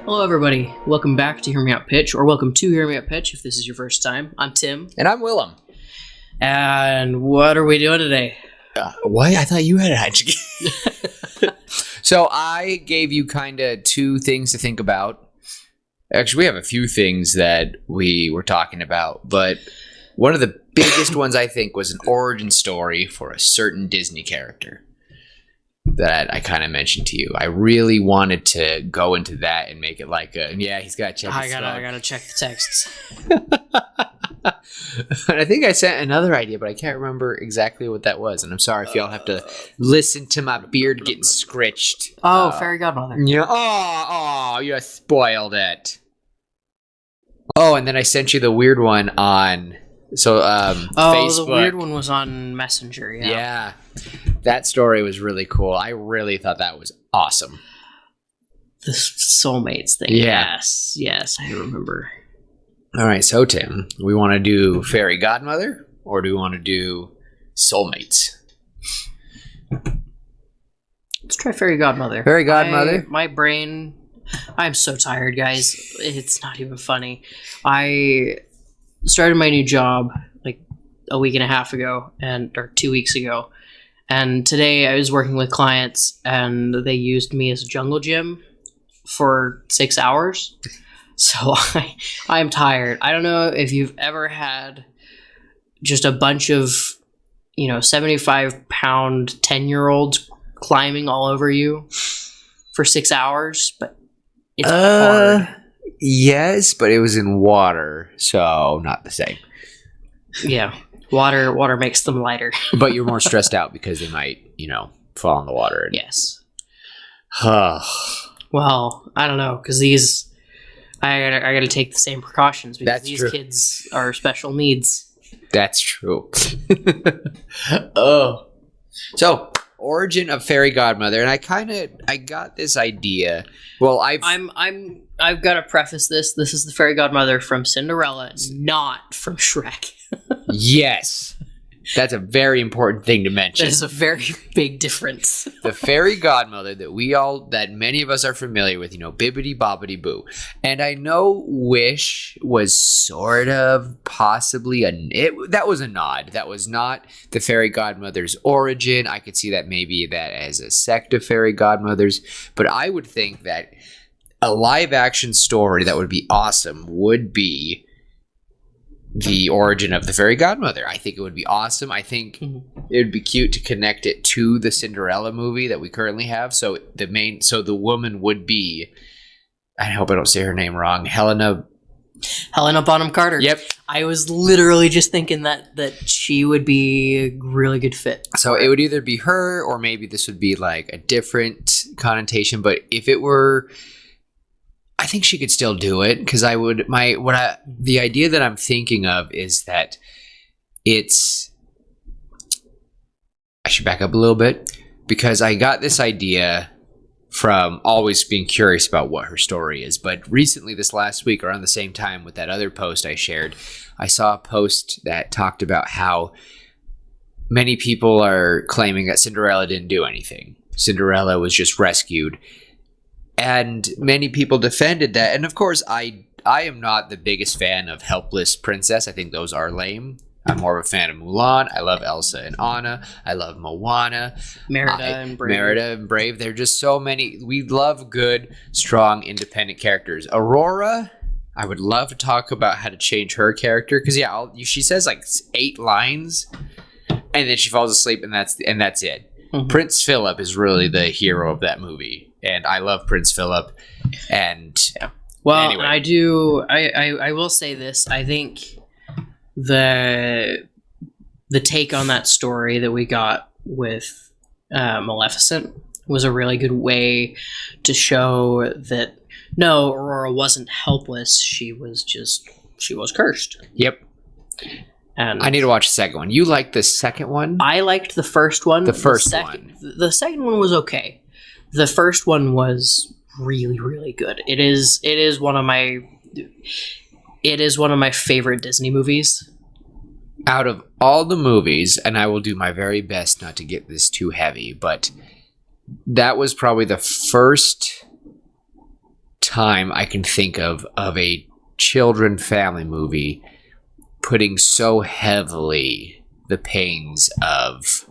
Hello, everybody. Welcome back to Hear Me Out Pitch, or welcome to Hear Me Out Pitch if this is your first time. I'm Tim. And I'm Willem. And what are we doing today? What? I thought you had it. So I gave you kind of two things to think about. Actually, we have a few things that we were talking about, but one of the biggest ones I think was an origin story for a certain Disney character that I kind of mentioned to you. I really wanted to go into that and make it like he's got to check his phone. I gotta check the texts. And I think I sent another idea, but I can't remember exactly what that was. And I'm sorry if y'all have to listen to my beard getting scritched. Fairy Godmother. Yeah. Oh, you spoiled it. Oh, and then I sent you the weird one on Facebook. The weird one was on Messenger. Yeah. That story was really cool. I really thought that was awesome. The soulmates thing. Yeah. Yes, I remember. All right, so Tim, we want to do Fairy Godmother, or do we want to do soulmates? Let's try Fairy Godmother. Fairy Godmother? My brain... I'm so tired, guys. It's not even funny. I started my new job like a week and a half ago, or 2 weeks ago. And today I was working with clients, and they used me as a jungle gym for 6 hours. So I'm tired. I don't know if you've ever had just a bunch of, 75-pound 10-year-olds climbing all over you for 6 hours, but it's hard. Yes, but it was in water, so not the same. Yeah, water makes them lighter. But you're more stressed out because they might, fall in the water. Yes. Well, I don't know, because I gotta take the same precautions because these kids are special needs. That's true. Oh. So, origin of Fairy Godmother, and I got this idea. Well, I've got to preface this. This is the Fairy Godmother from Cinderella, not from Shrek. Yes. That's a very important thing to mention. That is a very big difference. The Fairy Godmother that many of us are familiar with, Bibbidi Bobbidi Boo. And I know Wish was sort of possibly that was a nod. That was not the Fairy Godmother's origin. I could see that maybe that as a sect of Fairy Godmothers. But I would think that a live action story that would be awesome would be the origin of the Fairy Godmother. I think it would be awesome. I think it would be cute to connect it to the Cinderella movie that we currently have. So the woman would be, I hope I don't say her name wrong, Helena Bonham Carter. Yep. I was literally just thinking that she would be a really good fit. So it would either be her, or maybe this would be like a different connotation. But if it were, I think she could still do it, because the idea that I'm thinking of is that I should back up a little bit, because I got this idea from always being curious about what her story is. But recently, this last week, around the same time with that other post I shared, I saw a post that talked about how many people are claiming that Cinderella didn't do anything. Cinderella was just rescued. And many people defended that. And of course, I am not the biggest fan of Helpless Princess. I think those are lame. I'm more of a fan of Mulan. I love Elsa and Anna. I love Moana. Merida and Brave. There are just so many. We love good, strong, independent characters. Aurora, I would love to talk about how to change her character. Because, she says like 8 lines. And then she falls asleep, and that's it. Mm-hmm. Prince Philip is really the hero of that movie. And I love Prince Philip. And well, anyway. I will say this. I think the take on that story that we got with Maleficent was a really good way to show that no, Aurora wasn't helpless. She was cursed. Yep. And I need to watch the second one. You liked the second one? I liked the first one. The second one was okay. The first one was really, really good. It is one of my favorite Disney movies. Out of all the movies, and I will do my very best not to get this too heavy, but that was probably the first time I can think of a children family movie putting so heavily the pains of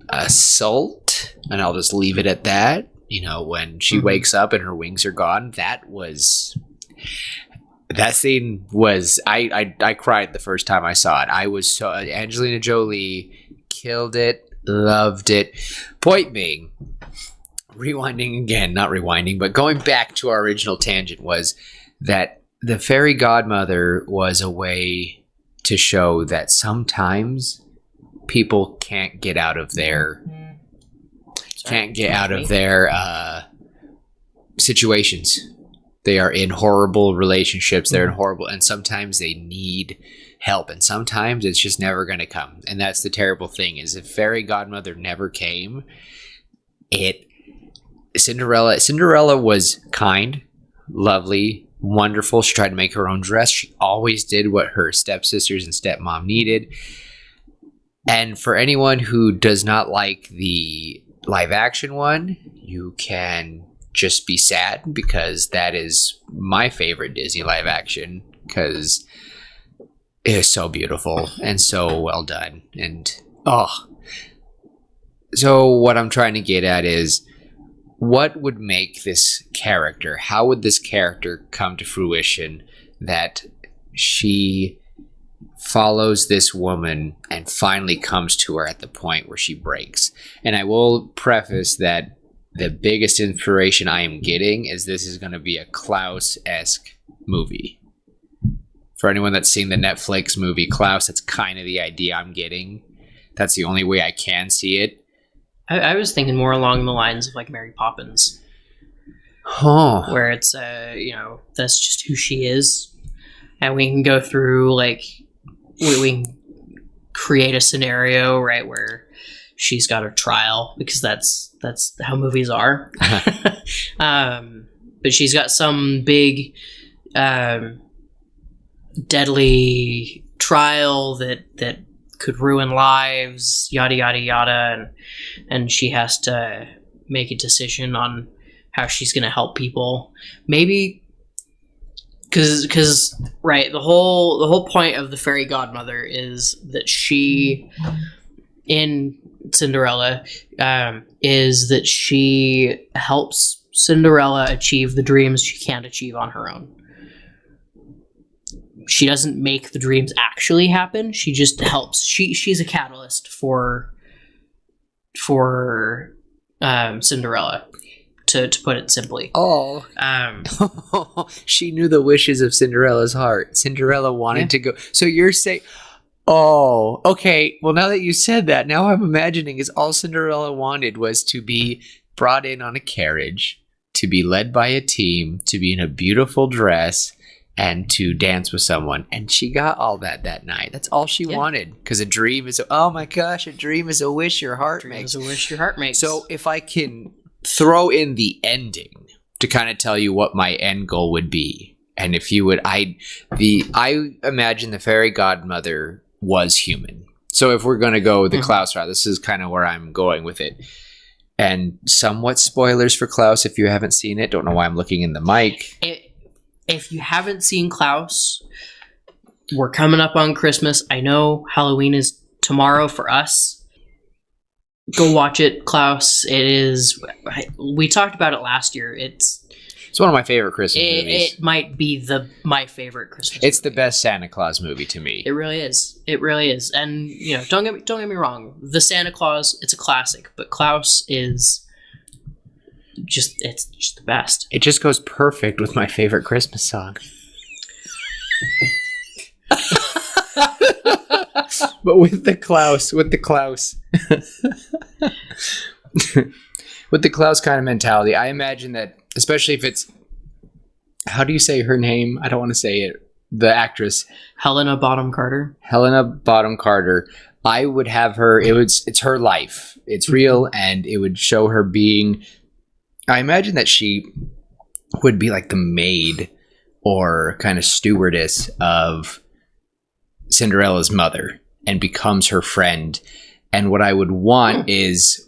assault, and I'll just leave it at that. You know, when she wakes up and her wings are gone, that scene was I cried the first time I saw it. I was so Angelina Jolie killed it, loved it. Point being, rewinding again, not rewinding, but going back to our original tangent, was that the Fairy Godmother was a way to show that sometimes people can't get out of their situations. They are in horrible relationships. They're in horrible, and sometimes they need help, and sometimes it's just never going to come. And that's the terrible thing, is if Fairy Godmother never came, Cinderella was kind, lovely, wonderful. She tried to make her own dress. She always did what her stepsisters and stepmom needed. And for anyone who does not like the live action one, you can just be sad, because that is my favorite Disney live action, because it is so beautiful and so well done. And so what I'm trying to get at is, what would make this character, how would this character come to fruition that she follows this woman and finally comes to her at the point where she breaks? And I will preface that the biggest inspiration I am getting is this is going to be a Klaus-esque movie. For anyone that's seen the Netflix movie Klaus, that's kind of the idea I'm getting. That's the only way I can see it. I was thinking more along the lines of like Mary Poppins. Where it's, that's just who she is. And we can go through, like, we can create a scenario, right, where she's got her trial, because that's how movies are. But she's got some big, deadly trial that could ruin lives, yada yada yada, and she has to make a decision on how she's going to help people. Maybe because right, the whole point of the Fairy Godmother is that she, in Cinderella, is that she helps Cinderella achieve the dreams she can't achieve on her own. She doesn't make the dreams actually happen. She just helps. She's a catalyst for Cinderella, to put it simply. She knew the wishes of Cinderella's heart. Cinderella wanted to go. So you're saying, okay. Well, now that you said that, now I'm imagining is all Cinderella wanted was to be brought in on a carriage, to be led by a team, to be in a beautiful dress, and to dance with someone. And she got all that night. That's all she wanted. Because a dream is, a dream is a wish your heart makes. A wish your heart makes. So if I can throw in the ending to kind of tell you what my end goal would be. And if you would, I imagine the Fairy Godmother was human. So if we're going to go the Klaus route, this is kind of where I'm going with it. And somewhat spoilers for Klaus if you haven't seen it. Don't know why I'm looking in the mic. If you haven't seen Klaus, we're coming up on Christmas. I know Halloween is tomorrow for us. Go watch it, Klaus. It is. We talked about it last year. It's one of my favorite Christmas movies. It might be my favorite Christmas. It's movie. The best Santa Claus movie to me. It really is. It really is. And don't get me wrong. The Santa Claus, it's a classic, but Klaus is. It's just the best. It just goes perfect with my favorite Christmas song. But with the Klaus with the Klaus kind of mentality, I imagine that, especially if it's, how do you say her name? I don't want to say it. The actress. Helena Bonham Carter. I would have her, it's her life. It's real, and it would show her being, I imagine that she would be like the maid or kind of stewardess of Cinderella's mother and becomes her friend. And what I would want is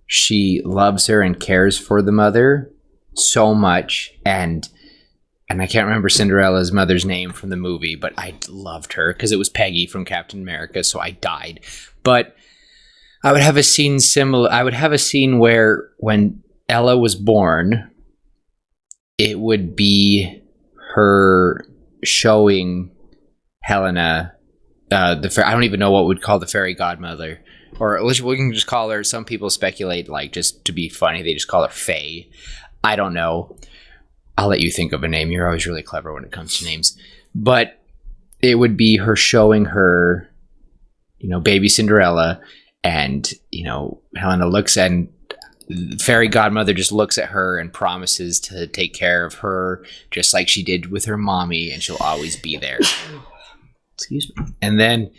she loves her and cares for the mother, so much, and I can't remember Cinderella's mother's name from the movie, but I loved her because it was Peggy from Captain America, so I died. But I would have a scene similar. I would have a scene where when Ella was born, it would be her showing Helena, I don't even know what we'd call the fairy godmother, or we can just call her. Some people speculate, like, just to be funny, they just call her Faye. I don't know. I'll let you think of a name. You're always really clever when it comes to names. But it would be her showing her, baby Cinderella, and Helena looks, and fairy godmother just looks at her and promises to take care of her just like she did with her mommy, and she'll always be there. Excuse me. And then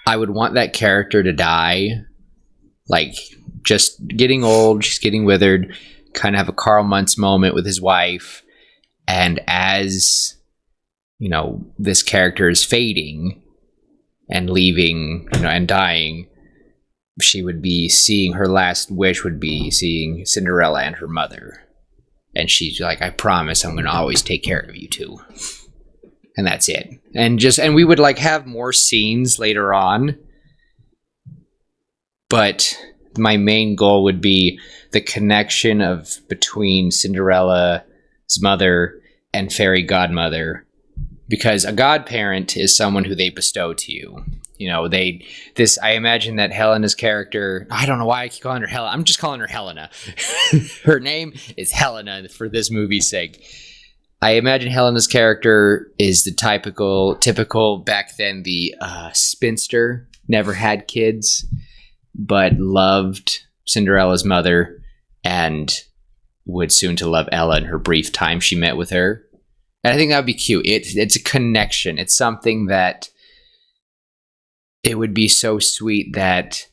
I would want that character to die, like just getting old, she's getting withered, kind of have a Karl Muntz moment with his wife, and as this character is fading and leaving, and dying, she would be seeing, her last wish would be seeing Cinderella and her mother. And she's like, I promise I'm going to always take care of you two. And that's it. And we would like have more scenes later on. But my main goal would be the connection between Cinderella's mother and fairy godmother. Because a godparent is someone who they bestow to you. I imagine that Helena's character, I don't know why I keep calling her Helena. I'm just calling her Helena. Her name is Helena for this movie's sake. I imagine Helena's character is the typical back then, the spinster, never had kids, but loved Cinderella's mother and would soon to love Ella in her brief time she met with her. And I think that would be cute. It's a connection. It's something that it would be so sweet that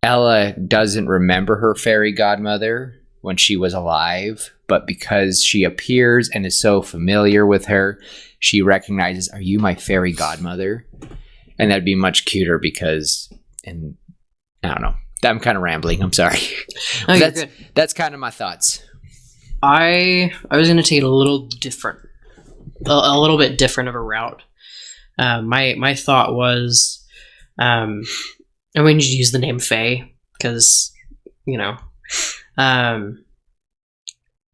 Ella doesn't remember her fairy godmother when she was alive, but because she appears and is so familiar with her, she recognizes, are you my fairy godmother? And that'd be much cuter because, and I don't know, I'm kind of rambling. I'm sorry. No, you're good. That's kind of my thoughts. I was going to take it a little different, a little bit different of a route. My thought was, I'm going to use the name Faye because,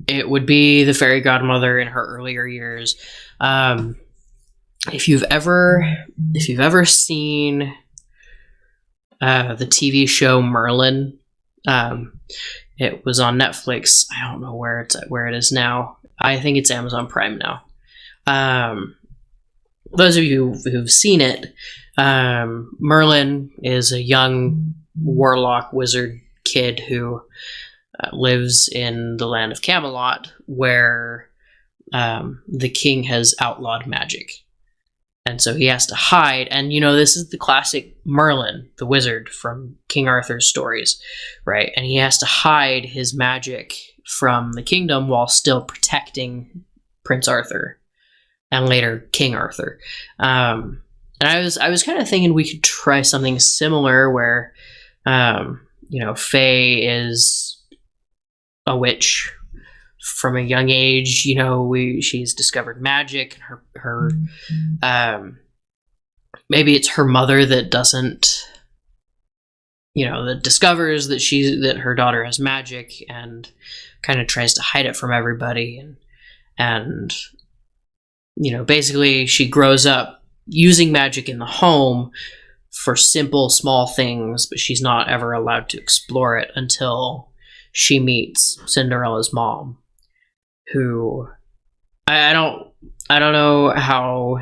it would be the fairy godmother in her earlier years. If you've ever seen the TV show Merlin, it was on Netflix. I don't know where it is now. I think it's Amazon Prime now. Those of you who've seen it, Merlin is a young warlock wizard kid who lives in the land of Camelot, where the king has outlawed magic. And so he has to hide. And, this is the classic Merlin, the wizard from King Arthur's stories, right? And he has to hide his magic from the kingdom while still protecting Prince Arthur and later King Arthur. And I was kind of thinking we could try something similar where, Faye is a witch from a young age. She's discovered magic. Her maybe it's her mother that doesn't, that discovers that her daughter has magic and kind of tries to hide it from everybody. And basically she grows up using magic in the home for simple, small things, but she's not ever allowed to explore it until she meets Cinderella's mom, who I don't know how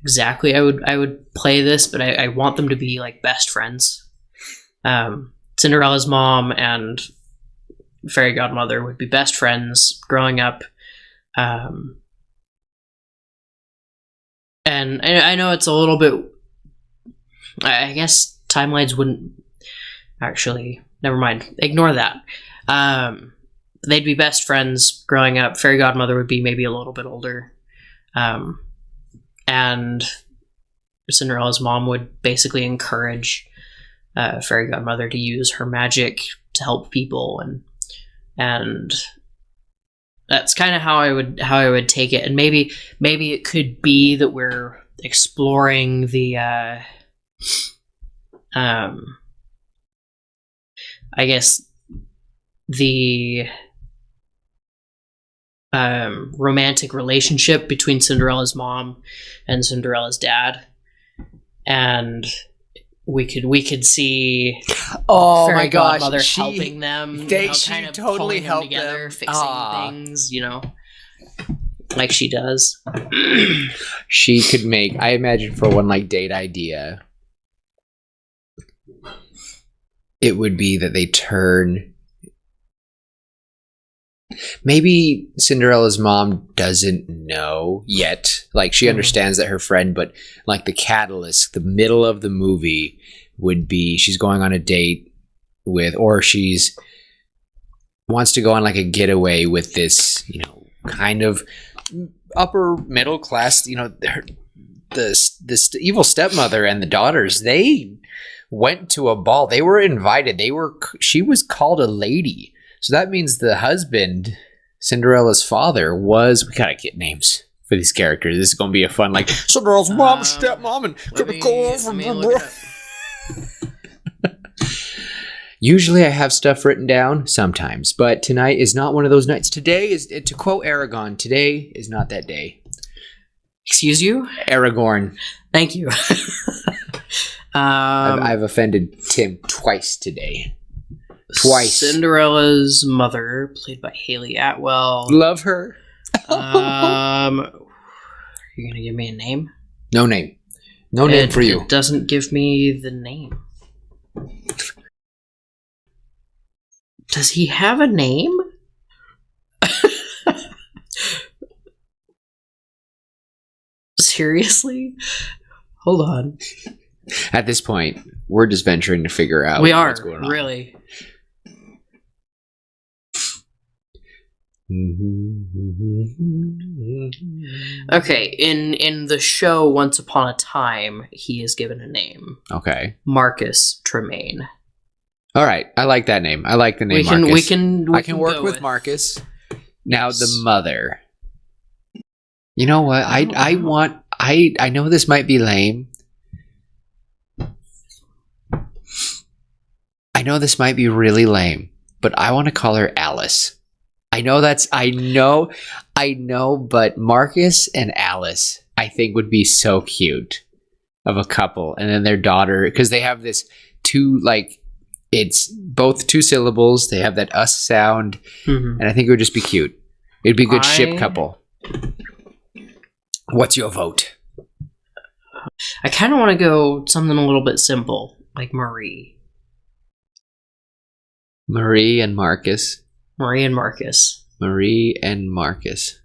exactly I would play this, but I want them to be like best friends. Cinderella's mom and fairy godmother would be best friends growing up. And I know it's a little bit, I guess timelines wouldn't actually, never mind, ignore that. They'd be best friends growing up. Fairy godmother would be maybe a little bit older. And Cinderella's mom would basically encourage fairy godmother to use her magic to help people and That's kind of how I would take it, and maybe it could be that we're exploring the I guess the romantic relationship between Cinderella's mom and Cinderella's dad, and we could see Oh Fairy my gosh, Godmother helping them, she kind of totally pulling them helped together, them. fixing things, like she does. She could make, I imagine, for one like date idea, it would be that they turn. Maybe Cinderella's mom doesn't know yet. Like, she understands that her friend, but like the catalyst, the middle of the movie would be she's going on a date with, or she's wants to go on like a getaway with this, kind of upper middle class, this evil stepmother and the daughters. They went to a ball. They were invited. She was called a lady. So that means the husband, Cinderella's father, was. We gotta get names for these characters. This is gonna be a fun, like, Cinderella's mom, stepmom, and gonna go over. Usually I have stuff written down, sometimes, but tonight is not one of those nights. Today is, to quote Aragon, today is not that day. Excuse you? Aragorn. Thank you. I've offended Tim twice today. Twice. Cinderella's mother, played by Haley Atwell. Love her. You're gonna give me a name? No name. No name for you. It doesn't give me the name. Does he have a name? Seriously? Hold on. At this point, we're just venturing to figure out what's going on. Really. Okay, in the show Once Upon a Time, he is given a name. Okay. Marcus Tremaine. All right, I like that name. I like the name Marcus. We can I can work with Marcus. Now the mother. You know what? I know this might be lame. I know this might be really lame, but I want to call her Alice. I know, but Marcus and Alice, I think, would be so cute of a couple. And then their daughter, because they have this it's both two syllables. They have that us sound. Mm-hmm. And I think it would just be cute. It'd be a good ship couple. What's your vote? I kind of want to go something a little bit simple, like Marie. Marie and Marcus. Marie and Marcus. Marie and Marcus.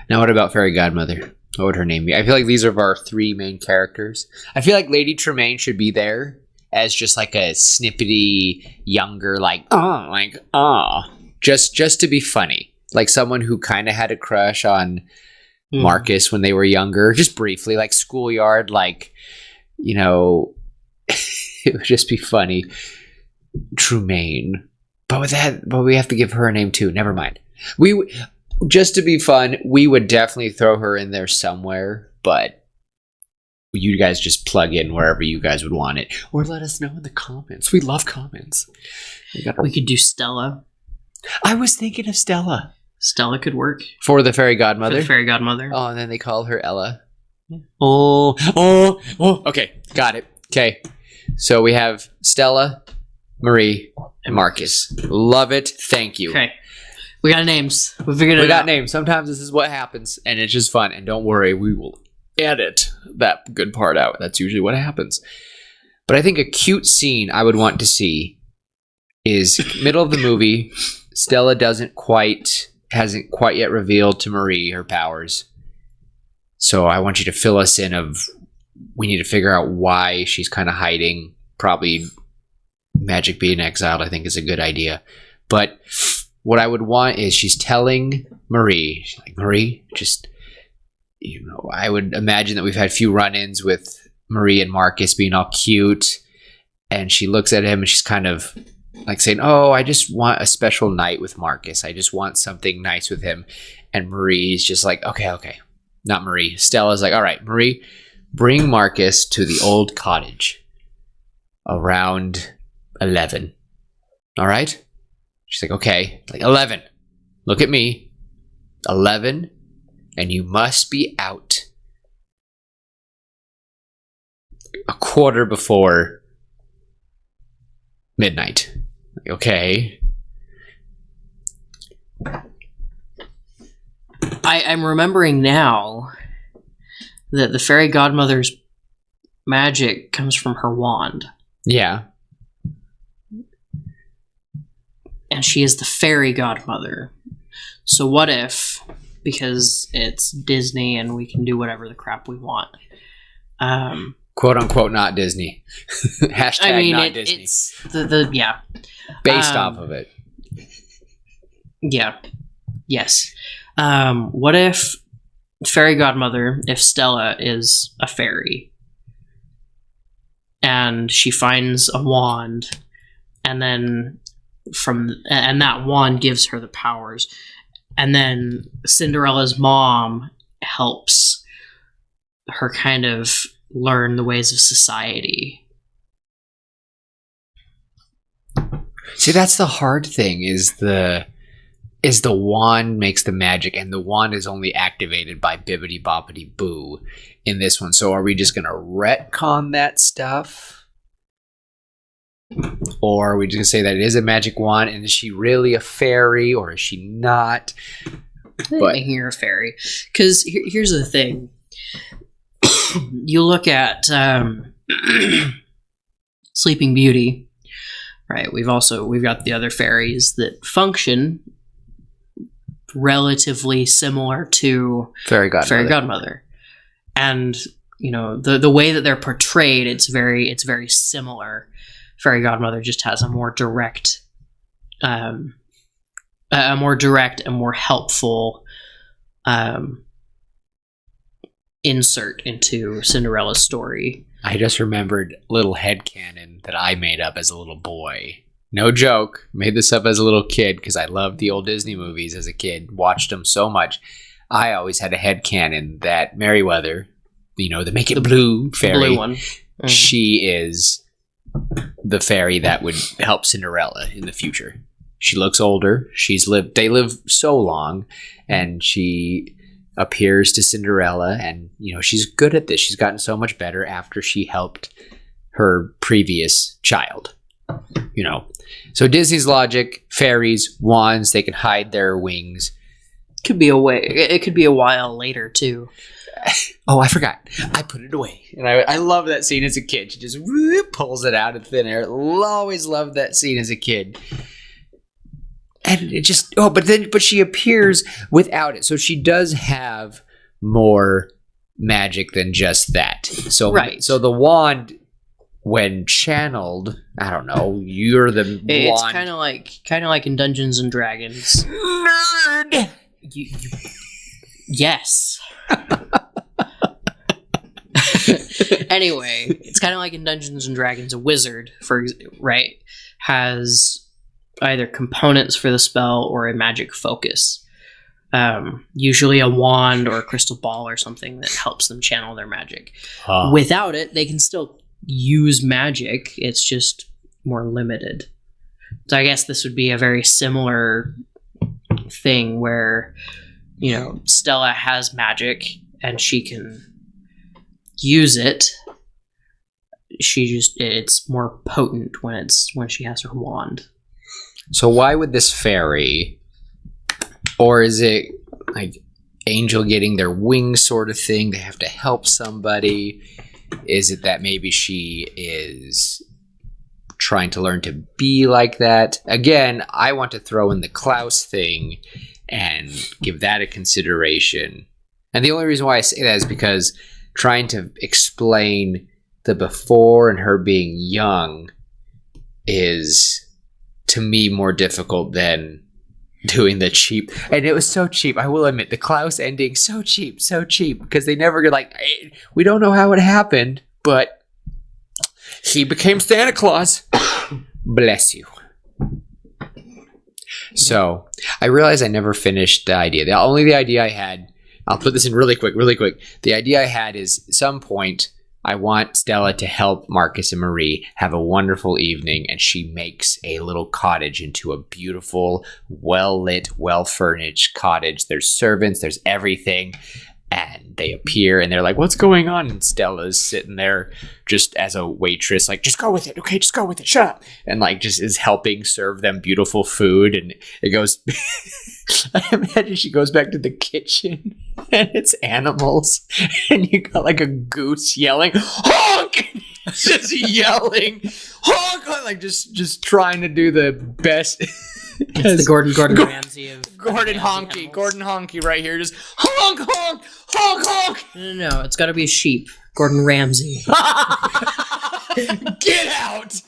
Now what about Fairy Godmother? What would her name be? I feel like these are our three main characters. I feel like Lady Tremaine should be there as just like a snippety, younger, just to be funny. Like someone who kind of had a crush on Marcus when they were younger, just briefly, like schoolyard, it would just be funny. Tremaine. But we have to give her a name too. Never mind. Just to be fun, we would definitely throw her in there somewhere, but you guys just plug in wherever you guys would want it. Or let us know in the comments. We love comments. We could do Stella. I was thinking of Stella. Stella could work. For the Fairy Godmother? For the Fairy Godmother. Oh, and then they call her Ella. Yeah. Oh. Okay, got it. Okay. So we have Stella, Marie, and Marcus. Love it. Thank you. Okay. We got names. We figured it out. We got names. Sometimes this is what happens, and it's just fun. And don't worry, we will edit that good part out. That's usually what happens. But I think a cute scene I would want to see is middle of the movie. Stella hasn't quite yet revealed to Marie her powers. So I want you to fill us in of, we need to figure out why she's kind of hiding. Probably magic being exiled, I think, is a good idea. But what I would want is she's telling Marie, she's like, Marie, just, I would imagine that we've had a few run-ins with Marie and Marcus being all cute. And she looks at him and she's kind of like saying, "Oh, I just want a special night with Marcus. I just want something nice with him." And Marie's just like, "Okay." Not Marie. Stella's like, "All right, Marie, bring Marcus to the old cottage around 11. All right?" She's like, "Okay." Like, 11. Look at me. 11, and you must be out a quarter before midnight. Like, okay. I'm remembering now that the fairy godmother's magic comes from her wand. Yeah. And she is the fairy godmother. So what if, because it's Disney and we can do whatever the crap we want, Quote unquote not Disney. Hashtag not Disney. It's the yeah. Based off of it. Yeah. Yes. What if fairy godmother, if Stella is a fairy and she finds a wand and then and that wand gives her the powers, and then Cinderella's mom helps her kind of learn the ways of society. See, that's the hard thing is the wand makes the magic, and the wand is only activated by Bibbidi Bobbidi Boo in this one. So are we just going to retcon that stuff? Or are we just going to say that it is a magic wand, and is she really a fairy, or is she not? But making her a fairy. Because here's the thing. You look at Sleeping Beauty, right? We've got the other fairies that function relatively similar to Fairy Godmother. And the way that they're portrayed, it's very similar. Fairy Godmother just has a more direct and more helpful insert into Cinderella's story. I just remembered a little headcanon that I made up as a little boy. No joke. Made this up as a little kid because I loved the old Disney movies as a kid. Watched them so much. I always had a headcanon that Merryweather, the Make It Blue fairy, blue one. Mm. She is the fairy that would help Cinderella in the future. She looks older. They live so long, and she appears to Cinderella, and she's good at this. She's gotten so much better after she helped her previous child. So Disney's logic, fairies, wands, they can hide their wings. It could be a while later too. Oh, I forgot. I put it away. And I love that scene as a kid. She just pulls it out of thin air. Always loved that scene as a kid. And it just, but she appears without it. So she does have more magic than just that. So, right. So the wand, when channeled, I don't know, you're the wand. It's kind of like in Dungeons and Dragons. Nerd! Yes. Anyway, it's kind of like in Dungeons and Dragons. A wizard, has either components for the spell or a magic focus. Usually a wand or a crystal ball or something that helps them channel their magic. Without it, they can still use magic. It's just more limited. So I guess this would be a very similar thing where, Stella has magic and she can use it. It's more potent when she has her wand. So why would this fairy, or is it like angel getting their wings sort of thing? They have to help somebody. Is it that maybe she is trying to learn to be like that? Again, I want to throw in the Klaus thing and give that a consideration. And the only reason why I say that is because trying to explain the before and her being young is, to me, more difficult than doing the cheap. And it was so cheap, I will admit, the Klaus ending, so cheap, because they never get like, hey, we don't know how it happened, but he became Santa Claus. Bless you. So I realized I never finished the idea. The idea I had, I'll put this in really quick. The idea I had is at some point I want Stella to help Marcus and Marie have a wonderful evening, and she makes a little cottage into a beautiful, well-lit, well-furnished cottage. There's servants, there's everything. And they appear and they're like, what's going on? And Stella's sitting there just as a waitress, like, just go with it. Okay, just go with it. Shut up. And like just is helping serve them beautiful food. And it goes, I imagine she goes back to the kitchen and it's animals. And you got like a goose yelling, honk! Just yelling, honk! Like just trying to do the best. It's the Gordon Ramsay of Gordon Honky right here, just honk, honk, honk, honk. No, it's got to be a sheep. Gordon Ramsay. Get out.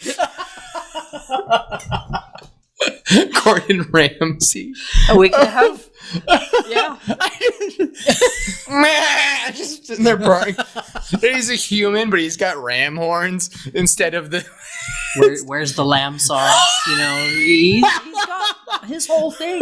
Gordon Ramsay. Oh, we can have. Yeah. Just sitting there burning. He's a human, but he's got ram horns instead of the. Where's the lamb sauce? You know, he's got his whole thing.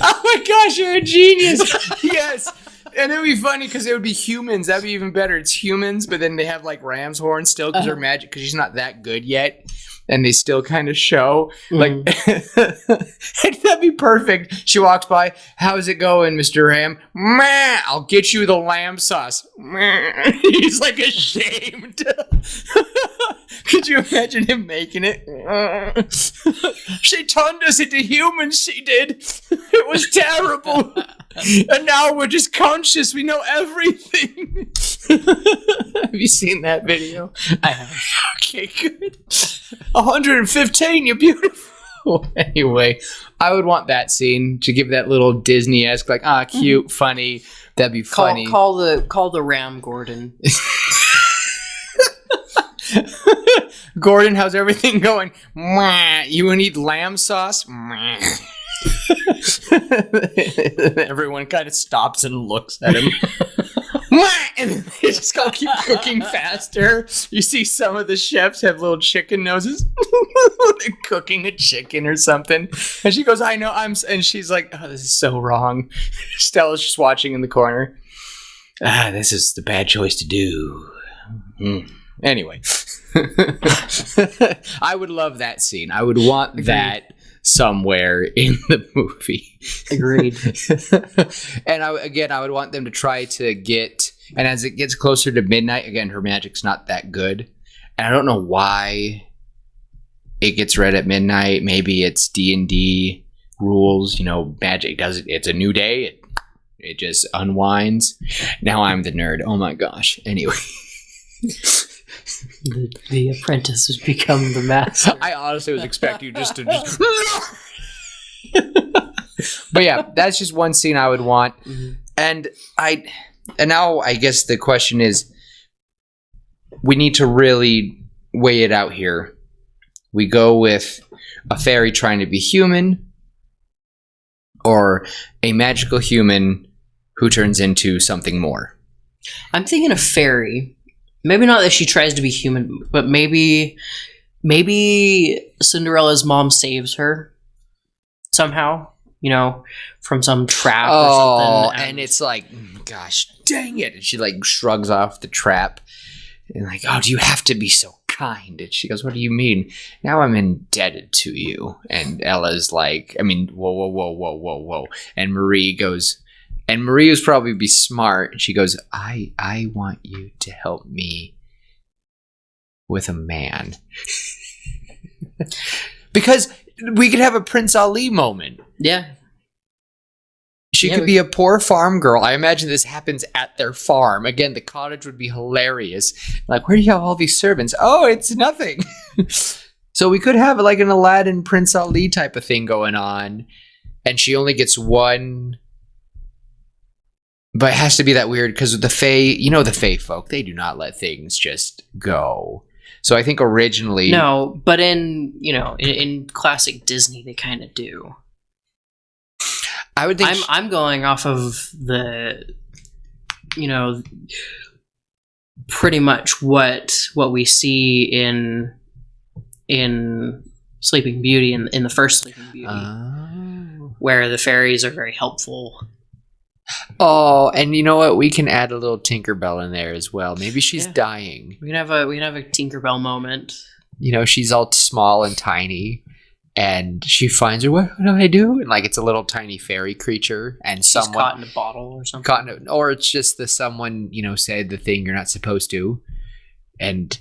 Oh my gosh, you're a genius. Yes. And it would be funny because it would be humans. That'd be even better. It's humans, but then they have like ram's horns still because they're magic, because she's not that good yet. And they still kind of show. Like, that'd be perfect. She walks by. How's it going, Mr. Ram? Meh, I'll get you the lamb sauce. Meh. He's like ashamed. Could you imagine him making it? She turned us into humans, she did. It was terrible. And now we're just conscious. We know everything. Have you seen that video? I have. Okay, good. 115, you're beautiful. Anyway, I would want that scene to give that little Disney-esque, like, cute, funny. That'd be funny. Call the Ram Gordon. Gordon, how's everything going? Mwah. You want to eat lamb sauce? Everyone kind of stops and looks at him. And they just gotta keep cooking faster. You see some of the chefs have little chicken noses. They're cooking a chicken or something. And she goes, I know, and she's like, oh, this is so wrong. Stella's just watching in the corner. This is the bad choice to do. Anyway. I would love that scene. I would want that somewhere in the movie. Agreed. And I would want them to try to get, and as it gets closer to midnight, again, her magic's not that good. And I don't know why it gets read at midnight. Maybe it's D&D rules, magic does it. It's a new day. It just unwinds. Now I'm the nerd. Oh my gosh. Anyway. The apprentice has become the master. I honestly was expecting you just. But yeah, that's just one scene I would want. Mm-hmm. And now I guess the question is, we need to really weigh it out here. We go with a fairy trying to be human, or a magical human who turns into something more. I'm thinking a fairy. Maybe not that she tries to be human, but maybe Cinderella's mom saves her somehow, from some trap or something. And it's like, gosh, dang it. And she like shrugs off the trap and like, oh, do you have to be so kind? And she goes, what do you mean? Now I'm indebted to you. And Ella's like, whoa. And Marie goes, and Marie was probably be smart. And she goes, I want you to help me with a man. Because we could have a Prince Ali moment. Yeah. She could be a poor farm girl. I imagine this happens at their farm. Again, the cottage would be hilarious. Like, where do you have all these servants? Oh, it's nothing. So we could have like an Aladdin Prince Ali type of thing going on. And she only gets one. But it has to be that weird because the Fae, the Fae folk, they do not let things just go. So I think originally... No, but in classic Disney, they kind of do. I would think... I'm going off of the, pretty much what we see in in Sleeping Beauty, in the first Sleeping Beauty, where the fairies are very helpful. Oh, and you know what? We can add a little Tinkerbell in there as well. Maybe she's dying. We can have a Tinkerbell moment. You know, she's all small and tiny, and she finds her. What do I do? And like, it's a little tiny fairy creature, and She's caught in a bottle or something. or it's just someone said the thing you're not supposed to. And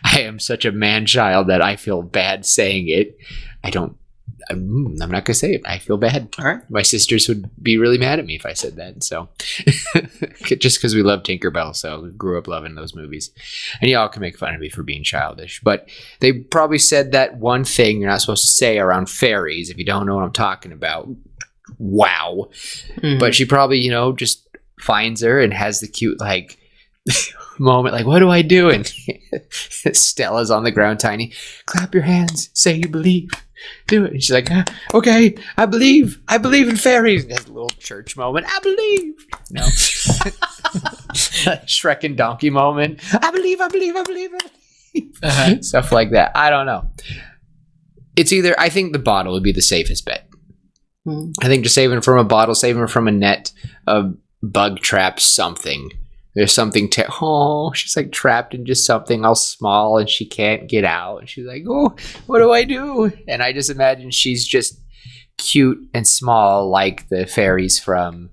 I am such a man child that I feel bad saying it. I'm not going to say it. I feel bad. All right. My sisters would be really mad at me if I said that. So just because we love Tinkerbell. So we grew up loving those movies. And y'all can make fun of me for being childish. But they probably said that one thing you're not supposed to say around fairies. If you don't know what I'm talking about. Wow. Mm-hmm. But she probably, just finds her and has the cute, moment, what do I do? And Stella's on the ground, tiny. Clap your hands. Say you believe. Do it. And she's like, okay, I believe in fairies. And has a little church moment. I believe. No. Shrek and Donkey moment. I believe. Uh-huh. Stuff like that. I don't know. It's either, I think the bottle would be the safest bet. Mm. I think just saving from a bottle, saving from a net, a bug trap, something. There's something she's trapped in just something all small and she can't get out. And she's like, oh, what do I do? And I just imagine she's just cute and small like the fairies from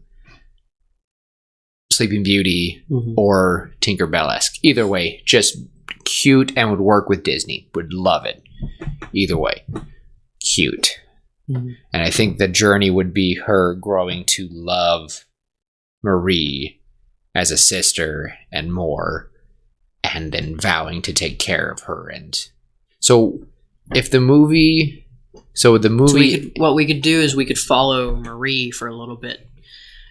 Sleeping Beauty or Tinkerbell-esque. Either way, just cute and would work with Disney. Would love it. Either way, cute. Mm-hmm. And I think the journey would be her growing to love Marie as a sister and more, and then vowing to take care of her. And so if the movie, what we could do is we could follow Marie for a little bit,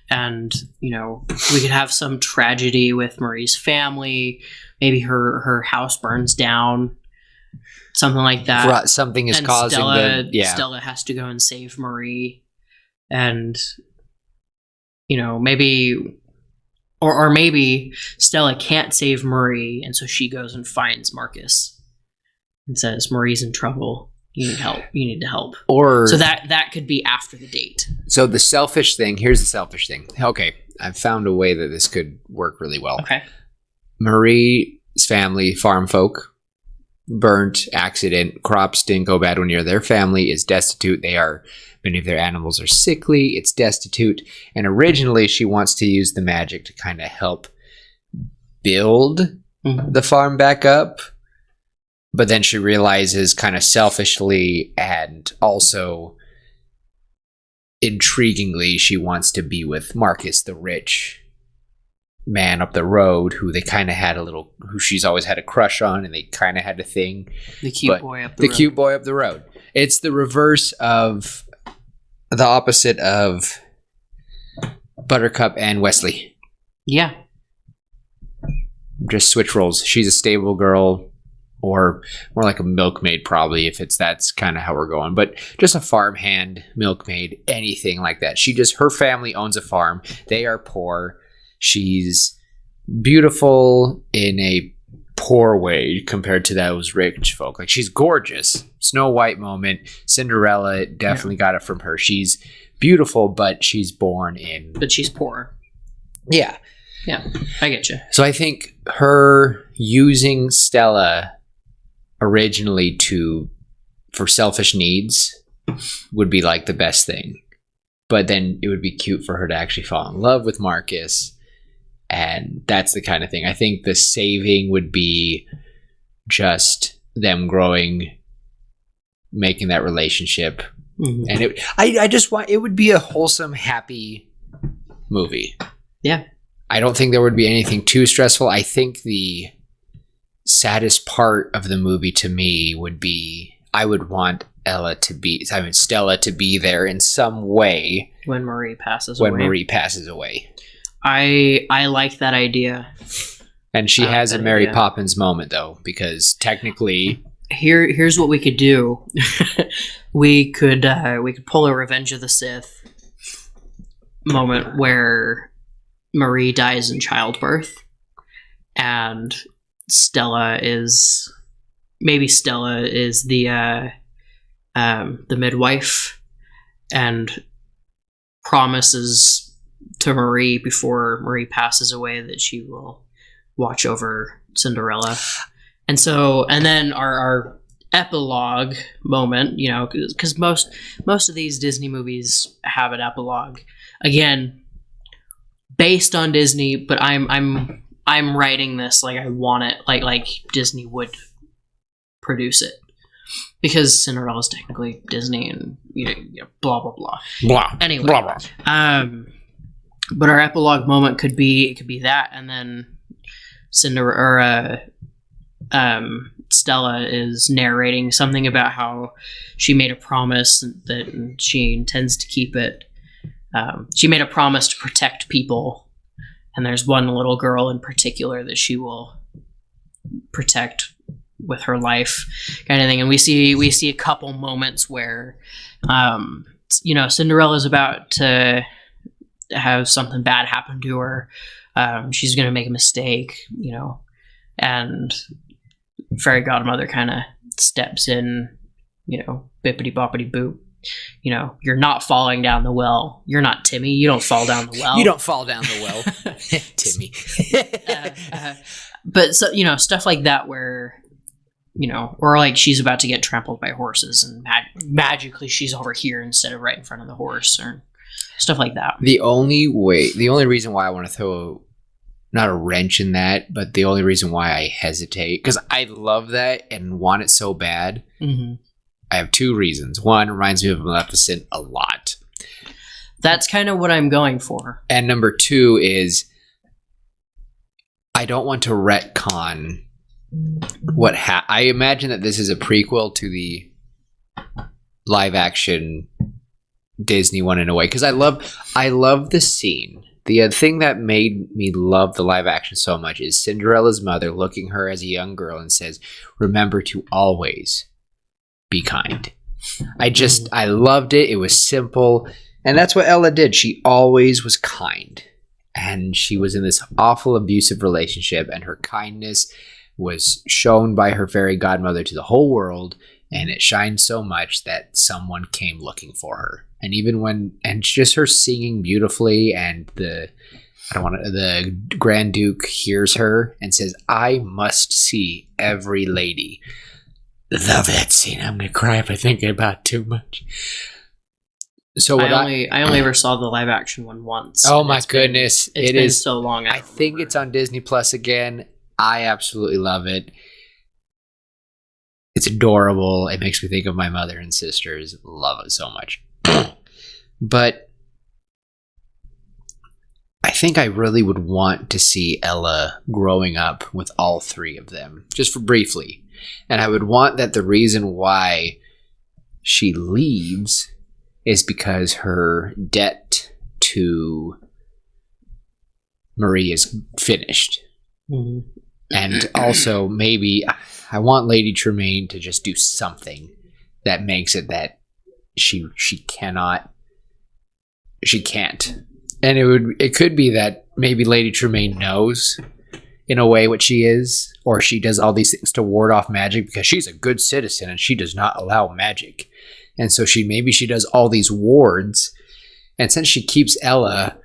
and we could have some tragedy with Marie's family. Maybe her house burns down, something like that. Something is causing Stella has to go and save Marie, and maybe. Or maybe Stella can't save Marie, and so she goes and finds Marcus and says, Marie's in trouble. You need help. You need to help. So that could be after the date. So here's the selfish thing. Okay, I've found a way that this could work really well. Okay. Marie's family, farm folk, burnt, accident, crops didn't go bad when you're their family is destitute. Many of their animals are sickly. It's destitute. And originally, she wants to use the magic to kind of help build the farm back up. But then she realizes kind of selfishly and also intriguingly, she wants to be with Marcus, the rich man up the road who who she's always had a crush on, and they kind of had a thing. The cute boy up the road. It's the reverse of the opposite of Buttercup and Wesley. Yeah. Just switch roles. She's a stable girl, or more like a milkmaid, probably, that's kind of how we're going. But just a farmhand, milkmaid, anything like that. Her family owns a farm. They are poor. She's beautiful in a poor way compared to those rich folk. She's gorgeous. Snow White moment. Cinderella definitely got it from her. She's beautiful, but she's But she's poor. Yeah. Yeah, I get you. So I think her using Stella originally for selfish needs would be the best thing. But then it would be cute for her to actually fall in love with Marcus. And that's the kind of thing. I think the saving would be just them growing, making that relationship. Mm-hmm. And I just want it would be a wholesome, happy movie. Yeah. I don't think there would be anything too stressful. I think the saddest part of the movie to me would be I would want Stella to be there in some way when Marie passes away. I like that idea. And she has a Mary Poppins moment, though, because technically... Here's what we could do. we could pull a Revenge of the Sith moment where Marie dies in childbirth, and Stella is maybe Stella is the midwife and promises to Marie before Marie passes away that she will watch over Cinderella. And then our epilogue moment, you know, because most of these Disney movies have an epilogue. Again, based on Disney, but I'm writing this like I want it, like Disney would produce it, because Cinderella is technically Disney, and you know, blah blah blah. Blah. Anyway, blah, blah. But our epilogue moment could be that, and then Stella is narrating something about how she made a promise that she intends to keep it. She made a promise to protect people, and there's one little girl in particular that she will protect with her life, kind of thing. And we see a couple moments where, you know, Cinderella's about to have something bad happen to her. She's going to make a mistake, you know, and Fairy Godmother kind of steps in, you know, bippity boppity boop. You know, you're not falling down the well. You're not Timmy. You don't fall down the well. You don't fall down the well, Timmy. But so, you know, stuff like that where, you know, or like she's about to get trampled by horses and magically she's over here instead of right in front of the horse, or stuff like that. The only reason why I want to throw not a wrench in that, but the only reason why I hesitate, because I love that and want it so bad. Mm-hmm. I have two reasons. One, it reminds me of Maleficent a lot. That's kind of what I'm going for. And number two is I don't want to retcon what I imagine that this is a prequel to the live action Disney one in a way, because I love the scene. The thing that made me love the live action so much is Cinderella's mother looking her as a young girl and says, "Remember to always be kind." I loved it. It was simple. And that's what Ella did. She always was kind. And she was in this awful abusive relationship, and her kindness was shown by her fairy godmother to the whole world, and it shined so much that someone came looking for her. And just her singing beautifully, and the Grand Duke hears her and says, "I must see every lady." Love that scene. I'm gonna cry if I think about it too much. So I only ever saw the live action one once. Oh my goodness. It's been so long. I think it's on Disney Plus again. I absolutely love it. It's adorable. It makes me think of my mother and sisters. Love it so much. But I think I really would want to see Ella growing up with all three of them, just for briefly. And I would want that the reason why she leaves is because her debt to Marie is finished. Mm-hmm. And also, maybe I want Lady Tremaine to just do something that makes it that she can't. And it could be that maybe Lady Tremaine knows in a way what she is, or she does all these things to ward off magic because she's a good citizen and she does not allow magic. And so she does all these wards, and since she keeps Ella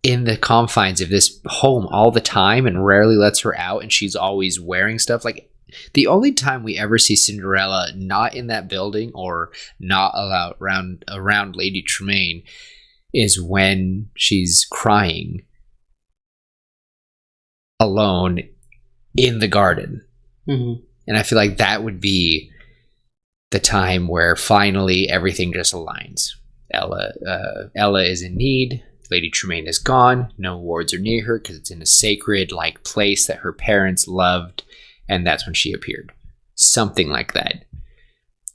in the confines of this home all the time and rarely lets her out, and she's always wearing stuff, like the only time we ever see Cinderella not in that building or not allowed around Lady Tremaine is when she's crying alone in the garden. Mm-hmm. And I feel like that would be the time where finally everything just aligns. Ella is in need. Lady Tremaine is gone. No wards are near her because it's in a sacred like place that her parents loved, and that's when she appeared. Something like that.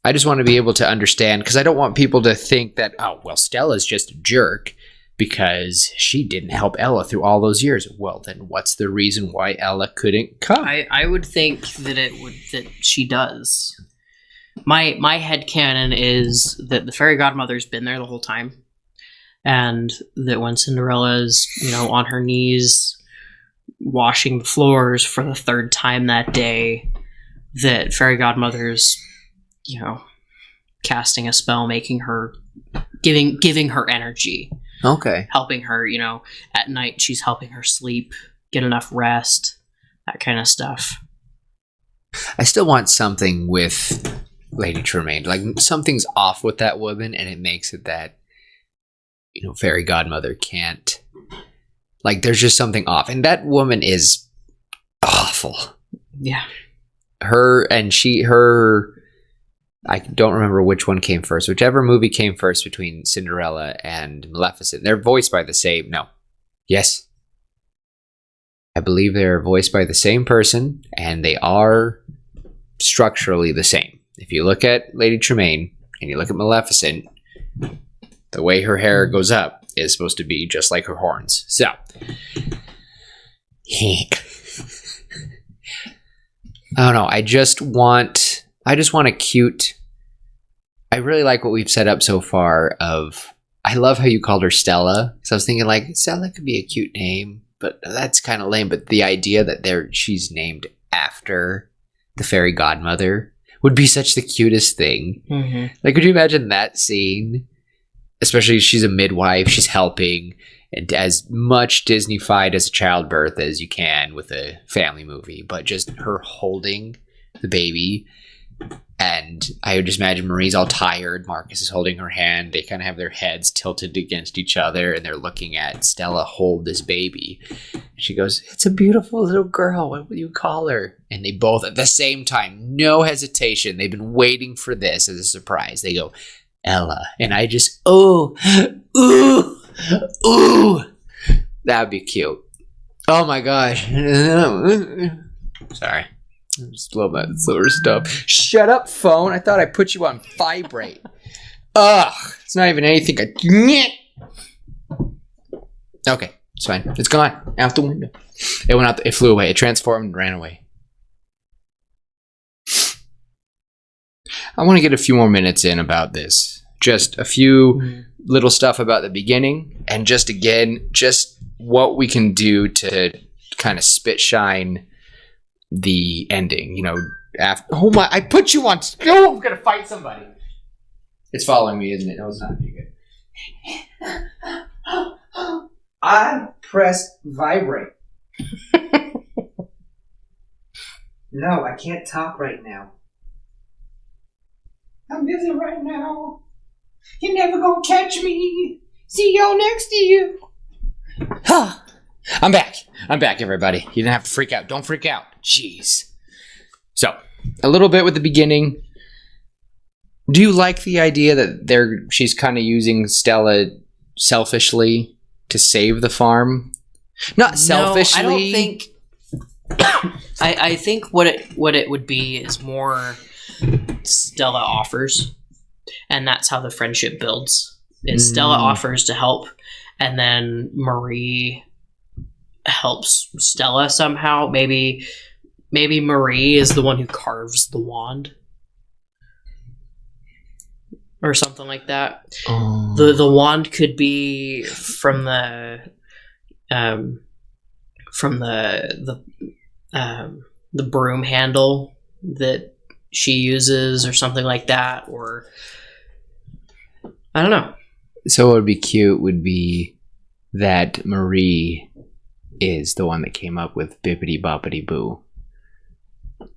I just want to be able to understand, because I don't want people to think that, oh, well, Stella's just a jerk because she didn't help Ella through all those years. Well, then what's the reason why Ella couldn't come? I would think that she does. My headcanon is that the fairy godmother's been there the whole time, and that when Cinderella's, on her knees washing the floors for the third time that day, that Fairy Godmother's, casting a spell, making her, giving her energy, Okay. helping her, at night she's helping her sleep, get enough rest, that kind of stuff. I still want something with Lady Tremaine. Like, something's off with that woman, and it makes it that, Fairy Godmother can't. Like, there's just something off. And that woman is awful. Yeah. I don't remember which one came first. Whichever movie came first between Cinderella and Maleficent. They're voiced by the same. No. Yes. I believe they're voiced by the same person, and they are structurally the same. If you look at Lady Tremaine and you look at Maleficent, the way her hair goes up is supposed to be just like her horns. So, I don't know. I just want a cute. I really like what we've set up so far. I love how you called her Stella. So I was thinking, like, Stella could be a cute name, but that's kind of lame. But the idea that she's named after the Fairy Godmother would be such the cutest thing. Mm-hmm. Like, could you imagine that scene? Especially she's a midwife, she's helping, and as much Disney-fied as a childbirth as you can with a family movie, but just her holding the baby. And I would just imagine Marie's all tired. Marcus is holding her hand. They kind of have their heads tilted against each other, and they're looking at Stella hold this baby. She goes, "It's a beautiful little girl. What will you call her?" And they both, at the same time, no hesitation. They've been waiting for this as a surprise. They go, "Ella." And I just, ooh, that'd be cute. Oh my gosh. Sorry. Just a little bit slower stuff. Shut up, phone. I thought I put you on vibrate. Ugh. It's not even anything. Okay. It's fine. It's gone. Out the window. It went out. It flew away. It transformed and ran away. I want to get a few more minutes in about this. Just a few little stuff about the beginning, and just what we can do to kind of spit shine the ending. After. Oh my! I put you on. Oh, I'm gonna fight somebody. It's following me, isn't it? No, it's not. Good. I pressed vibrate. No, I can't talk right now. I'm busy right now. You're never gonna catch me. See y'all next to you. I'm back. I'm back, everybody. You didn't have to freak out. Don't freak out. Jeez. So, a little bit with the beginning. Do you like the idea that she's kind of using Stella selfishly to save the farm? Not selfishly. No, I don't think. I think what it would be is more Stella offers, and that's how the friendship builds. Is Stella offers to help, and then Marie helps Stella somehow. Maybe Marie is the one who carves the wand, or something like that. The wand could be from the broom handle that she uses, or something like that, or I don't know. So what would be cute would be that Marie is the one that came up with Bippity Boppity Boo.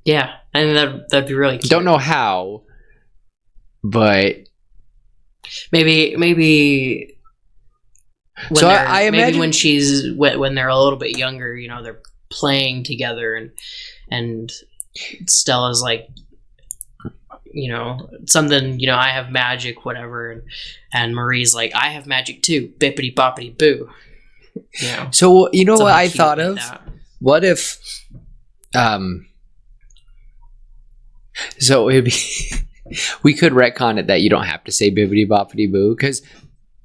Yeah, I mean that'd be really cute. Don't know how, but maybe when so I imagine when they're a little bit younger, they're playing together, and Stella's like, something, I have magic, whatever, and Marie's like, I have magic too, bippity boppity boo. So what I thought of? What if so it'd be we could retcon it that you don't have to say bippity boppity boo, because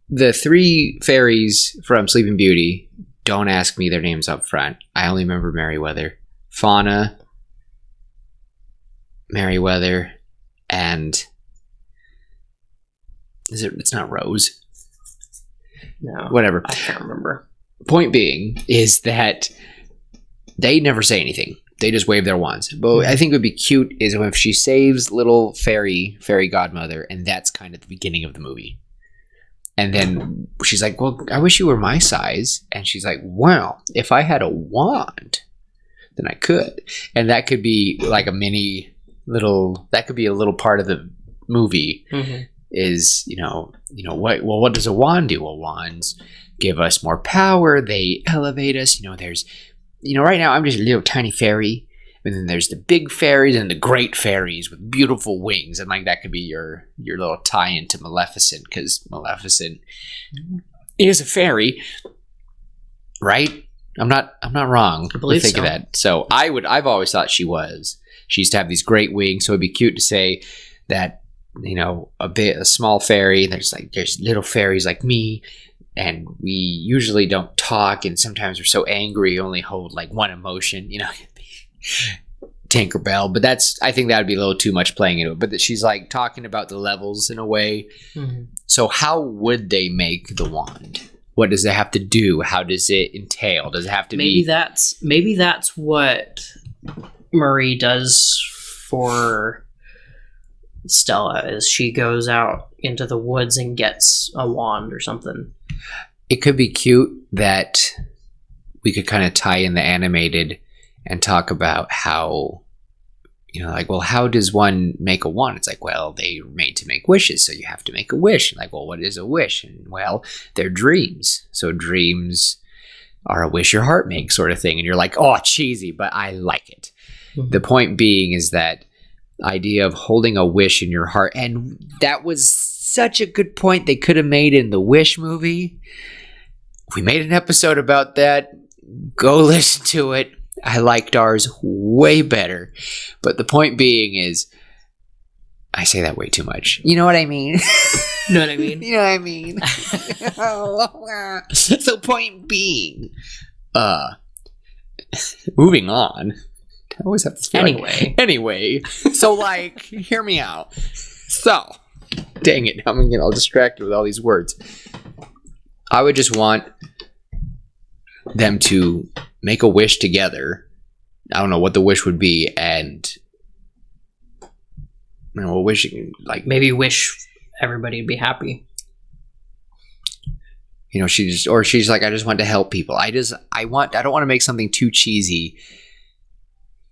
the three fairies from Sleeping Beauty, don't ask me their names up front. I only remember Merryweather. Fauna, Merryweather, and it's not Rose. No. Whatever. I can't remember. Point being is that they never say anything. they just wave their wands. But I think it would be cute is if she saves little fairy godmother, and that's kind of the beginning of the movie. And then she's like, well, I wish you were my size. And she's like, well, if I had a wand, then I could. And that could be like a mini little, that could be a little part of the movie is, what does a wand do? Well, wands give us more power. They elevate us. There's, right now I'm just a little tiny fairy. And then there's the big fairies and the great fairies with beautiful wings. And like that could be your little tie into Maleficent, because Maleficent is a fairy, right? I'm not wrong. I believe think so. Of that. So I've always thought she was. She used to have these great wings, so it'd be cute to say that, a small fairy, there's little fairies like me, and we usually don't talk, and sometimes we're so angry, only hold like one emotion, Tinkerbell. But I think that would be a little too much playing into it. But she's like talking about the levels in a way. So how would they make the wand? What does it have to do? How does it entail? Does it have to maybe that's what Marie does for Stella, is she goes out into the woods and gets a wand or something. It could be cute that we could kind of tie in the animated and talk about how, how does one make a wand? It's like, well, they're made to make wishes, so you have to make a wish. And like, well, what is a wish? And well, they're dreams. So dreams are a wish your heart makes sort of thing. And you're like, oh, cheesy, but I like it. The point being is that idea of holding a wish in your heart. And that was such a good point they could have made in the Wish movie. We made an episode about that. Go listen to it. I liked ours way better. But the point being is, I say that way too much. You know what I mean? Know what I mean? You know what I mean? So point being, moving on. I always have to Anyway, so like, hear me out. So, dang it, I'm gonna get all distracted with all these words. I would just want them to make a wish together. I don't know what the wish would be, and wishing, like, maybe wish everybody to be happy. She's like, I just want to help people. I don't want to make something too cheesy,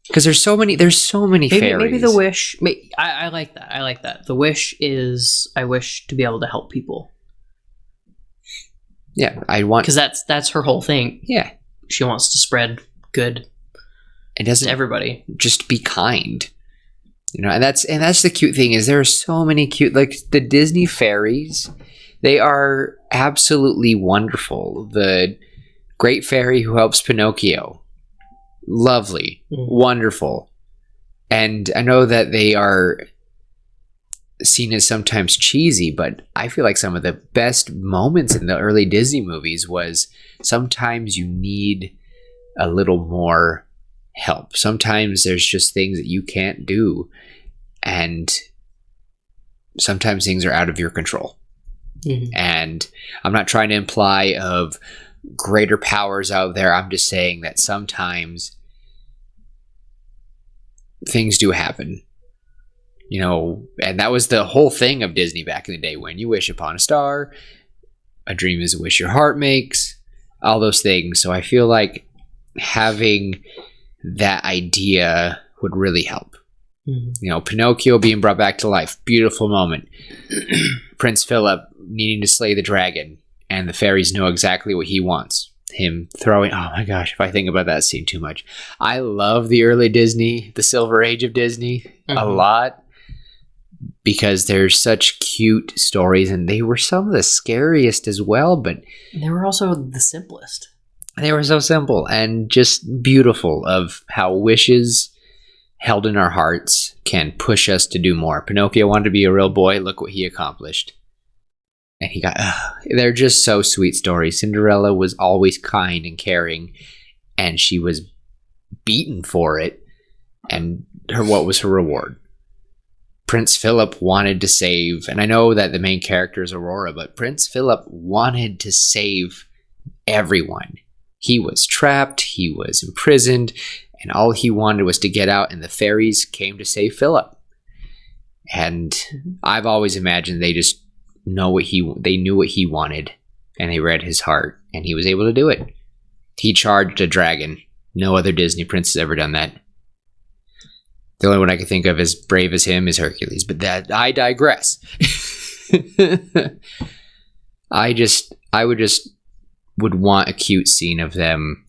because there's so many fairies. Maybe the wish. I like that. I like that. The wish is, I wish to be able to help people. Yeah, I want, because that's her whole thing. Yeah, she wants to spread good. It doesn't to everybody. Just be kind. And that's the cute thing, is there are so many cute, like the Disney fairies. They are absolutely wonderful. The great fairy who helps Pinocchio. Lovely. Wonderful. And I know that they are seen as sometimes cheesy, but I feel like some of the best moments in the early Disney movies was sometimes you need a little more help. Sometimes there's just things that you can't do, and sometimes things are out of your control. And I'm not trying to imply of greater powers out there. I'm just saying that sometimes things do happen, and that was the whole thing of Disney back in the day. When you wish upon a star, a dream is a wish your heart makes, all those things. So I feel like having that idea would really help. Pinocchio being brought back to life, beautiful moment. Prince Philip needing to slay the dragon, and the fairies know exactly what he wants. Him throwing, oh my gosh, if I think about that scene too much. I love the early Disney, the Silver Age of Disney, a lot, because there's such cute stories, and they were some of the scariest as well, but they were also the simplest. They were so simple and just beautiful, of how wishes held in our hearts can push us to do more. Pinocchio wanted to be a real boy. Look what he accomplished. And he got, they're just so sweet stories. Cinderella was always kind and caring, and she was beaten for it. And what was her reward? Prince Philip wanted to save, and I know that the main character is Aurora, but Prince Philip wanted to save everyone. He was trapped, he was imprisoned, and all he wanted was to get out, and the fairies came to save Philip. And I've always imagined they just knew what he wanted, and they read his heart, and he was able to do it. He charged a dragon. No other Disney prince has ever done that. The only one I can think of as brave as him is Hercules, but that I digress. I would want a cute scene of them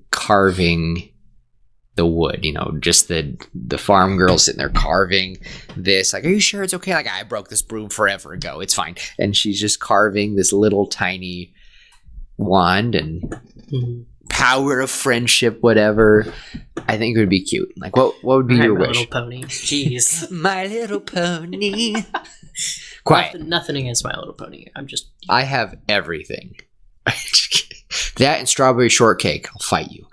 carving the wood, just the farm girl sitting there carving this. Like, are you sure it's okay? Like, I broke this broom forever ago. It's fine. And she's just carving this little tiny wand and power of friendship, whatever. I think it would be cute. Like, what would be your wish? My Little Pony. Jeez. My Little Pony. Quiet. Nothing against My Little Pony. I have everything. That and strawberry shortcake. I'll fight you.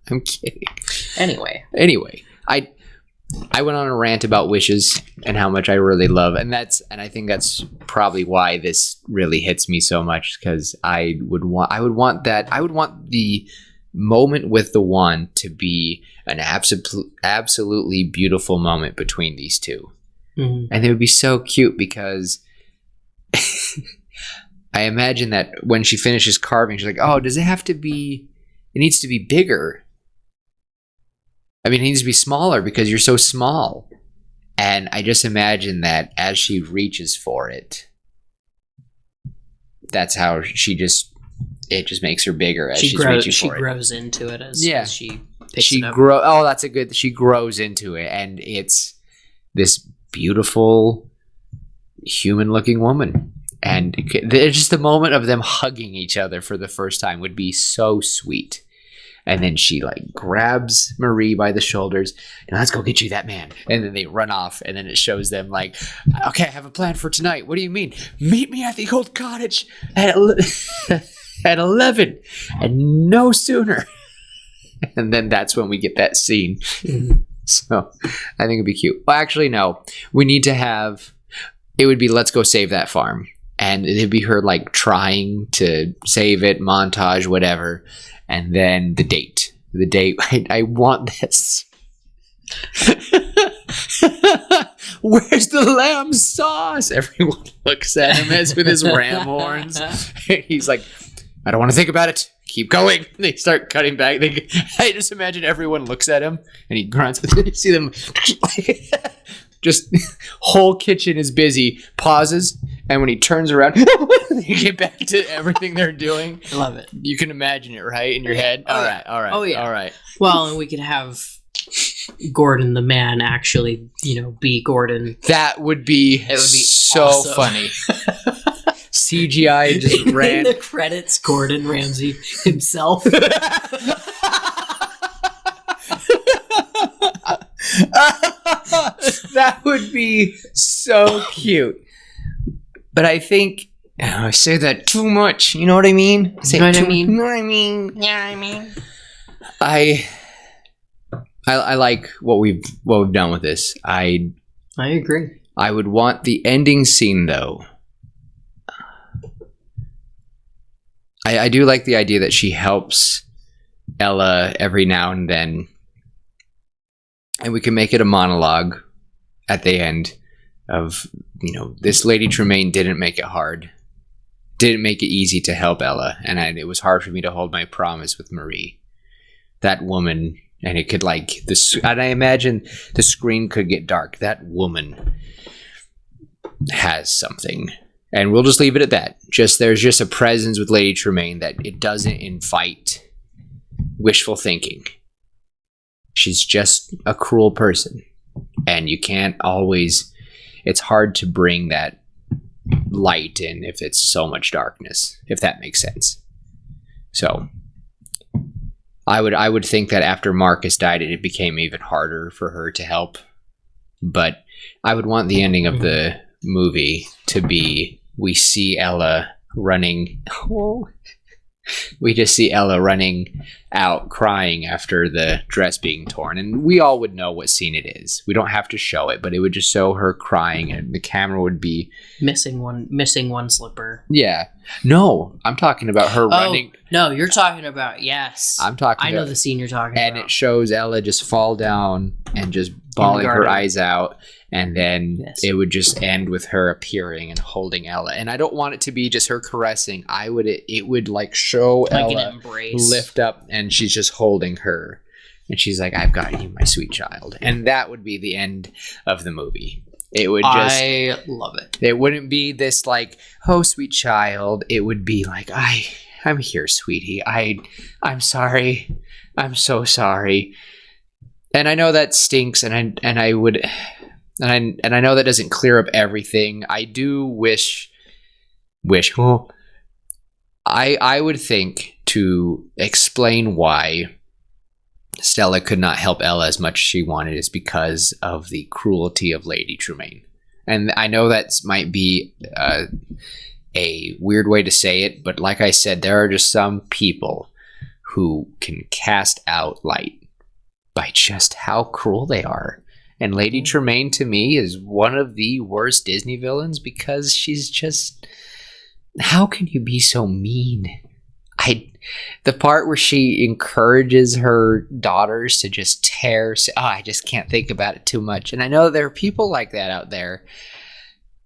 I'm kidding. Anyway, I went on a rant about wishes and how much I really love, and I think that's probably why this really hits me so much, because I would want the moment with the wand to be an absolutely beautiful moment between these two. And it would be so cute, because I imagine that when she finishes carving, she's like, oh, does it have to be, it needs to be bigger. I mean, it needs to be smaller because you're so small. And I just imagine that as she reaches for it, that's how it just makes her bigger as she's reaching for it. She grows into it as she picks it up. She grows into it, and it's this beautiful human-looking woman. And just the moment of them hugging each other for the first time would be so sweet. And then she grabs Marie by the shoulders and let's go get you that man. And then they run off, and then it shows them okay, I have a plan for tonight. What do you mean? Meet me at the old cottage at 11 and no sooner. And then that's when we get that scene. So I think it'd be cute. Well, actually, no. We need to it would be let's go save that farm. And it'd be her trying to save it, montage, whatever. And then the date. I want this. Where's the lamb sauce? Everyone looks at him as with his ram horns. He's like, I don't want to think about it. Keep going. They start cutting back. I just imagine everyone looks at him and he grunts. You see them. Just whole kitchen is busy. Pauses, and when he turns around, they get back to everything they're doing. I love it. You can imagine it, right, in your head. All right. Oh yeah. All right. Well, and we could have Gordon the man actually, be Gordon. That would be so awesome. Funny. CGI just ran. In the credits, Gordon Ramsay himself. That would be so cute. But I think I say that too much. You know what I mean? You know what I mean? You know what I mean? Yeah, I mean. I like what we've done with this. I agree. I would want the ending scene though. I do like the idea that she helps Ella every now and then. And we can make it a monologue at the end of, this Lady Tremaine didn't make it hard. Didn't make it easy to help Ella. And it was hard for me to hold my promise with Marie. That woman, and it could and I imagine the screen could get dark. That woman has something. And we'll just leave it at that. There's just a presence with Lady Tremaine that it doesn't invite wishful thinking. She's just a cruel person. And you can't always... It's hard to bring that light in if it's so much darkness, if that makes sense. So, I would think that after Marcus died, it became even harder for her to help. But I would want the ending of the movie to be... We see Ella running... We just see Ella running out crying after the dress being torn. And we all would know what scene it is. We don't have to show it, but it would just show her crying, and the camera would be missing one slipper. Yeah. No, I'm talking about her running. No, you're talking about, yes. I know the scene you're talking about. And it shows Ella just fall down and just bawling her eyes out. And then it would just end with her appearing and holding Ella. And I don't want it to be just her caressing. It would like show like Ella an embrace. Lift up, and she's just holding her. And she's like, "I've got you, my sweet child." And that would be the end of the movie. It would just, I love it. It wouldn't be this like, "Oh, sweet child." It would be like, I'm here, sweetie. I'm sorry. I'm so sorry. And I know that stinks, and I know that doesn't clear up everything. I do wish. Well, I would think to explain why Stella could not help Ella as much as she wanted is because of the cruelty of Lady Tremaine. And I know that might be a weird way to say it, but like I said, there are just some people who can cast out light by just how cruel they are. And Lady Tremaine, to me, is one of the worst Disney villains because she's just... How can you be so mean? The part where she encourages her daughters to just tear... I just can't think about it too much. And I know there are people like that out there.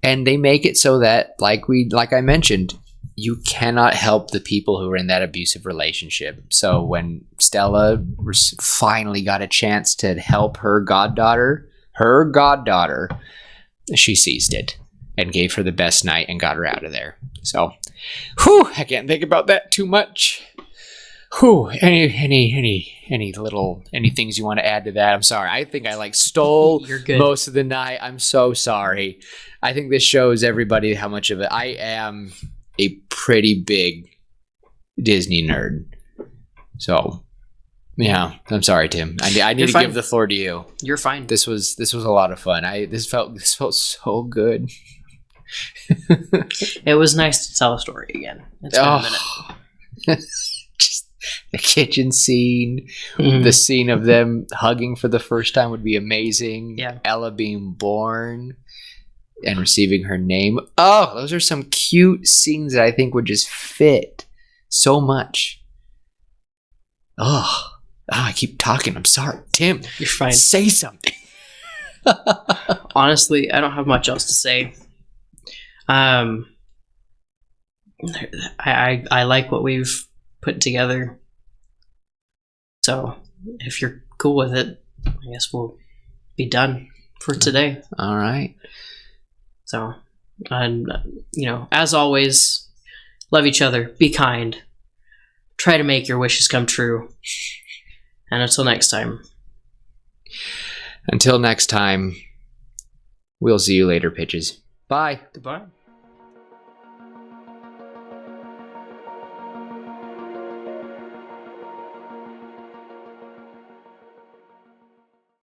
And they make it so that, like I mentioned, you cannot help the people who are in that abusive relationship. So when Stella finally got a chance to help her goddaughter, she seized it and gave her the best night and got her out of there. So, I can't think about that too much. Any things you want to add to that? I'm sorry. I think I stole most of the night. I'm so sorry. I think this shows everybody how much of it. I am a pretty big Disney nerd. So, yeah, I'm sorry, Tim. I need to give the floor to you. You're fine. This was a lot of fun. This felt so good. It was nice to tell a story again. It's been a minute. Just the kitchen scene, the scene of them hugging for the first time would be amazing. Yeah. Ella being born and receiving her name. Oh, those are some cute scenes that I think would just fit so much. I keep talking. I'm sorry. Tim, you're fine. Say something. Honestly, I don't have much else to say. I like what we've put together. So if you're cool with it, I guess we'll be done for today. All right. So, and as always, love each other, be kind, try to make your wishes come true. And until next time. Until next time, we'll see you later, pitches. Bye. Goodbye.